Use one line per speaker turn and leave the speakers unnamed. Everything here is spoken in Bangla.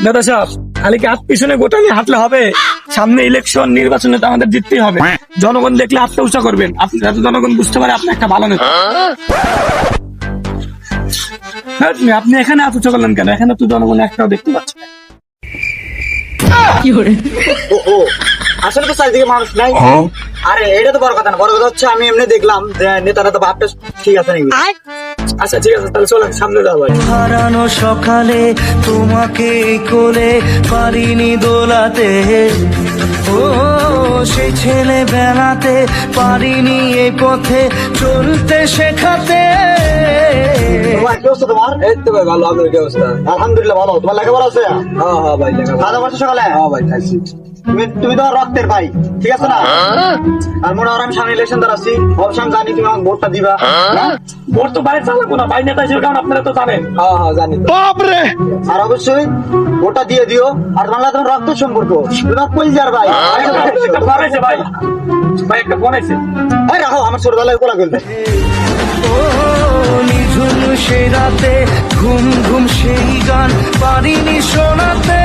দাদা সাহেব, খালি কি হাত পিছনে গোটা নিয়ে হাঁটলে হবে? সামনে ইলেকশন, নির্বাচনে তো আমাদের জিততেই হবে। জনগণ দেখলে হাতটা উঁচা করবেন, আপনি যাতে জনগণ বুঝতে পারে আপনি একটা ভালো নেতা। হ্যাঁ, আপনি এখানে হাত উঁচা করলেন কেন? এখানে তো জনগণ একটাও দেখতে পাচ্ছে না।
ও আসলে তো চারিদিকে মানুষ নাই। আরে এটা তো বড় কথা না, বড় কথা হচ্ছে আমি এমনি দেখলাম যে নেতারা তো ভাবটা ঠিক আছে নাকি।
আচ্ছা ঠিক আছে, তাহলে চলেন সামনে যাওয়া ভাই।
হারানো সকালে তোমাকে কোলে পারিনি দোলাতে, ও সেই ছেলে বেলাতে পারিনি এই পথে চলতে শেখাতে।
ভাই কি অবস্থা তোমার?
এই তো ভাই ভালো, আপনার কি অবস্থা?
আলহামদুলিল্লাহ ভালো। তোমার লেখাপড়া আছে?
হ্যাঁ হ্যাঁ ভাই,
খাওয়া করছো সকালে?
হ্যাঁ ভাই খাইছি।
তুমি তোমার রক্তের ভাই, ঠিক আছে না? আর মনে হয় আমি সামনে ইলেকশন দাঁড়াচ্ছি, অবশ্যই আমি জানি তুমি আমাকে ভোটটা দিবা।
ভোট তো বাইরে চালাবো না ভাই, নেতা হিসেবে, কারণ আপনারা তো জানেন।
হ্যাঁ হ্যাঁ জানি তো।
আর অবশ্যই ভোটটা দিয়ে দিও। আর বাংলা তোমার রক্তের সম্পর্ক, তোমার কইজার ভাই।
একটা ফোন আছে ভাই, ভাই একটা ফোন আছে।
এই রাখো, আমার ছোটবেলায় কোলা করবে।
ও নিঝুম সেই রাতে ঘুম ঘুম সেই গান পারিনি শোনাতে।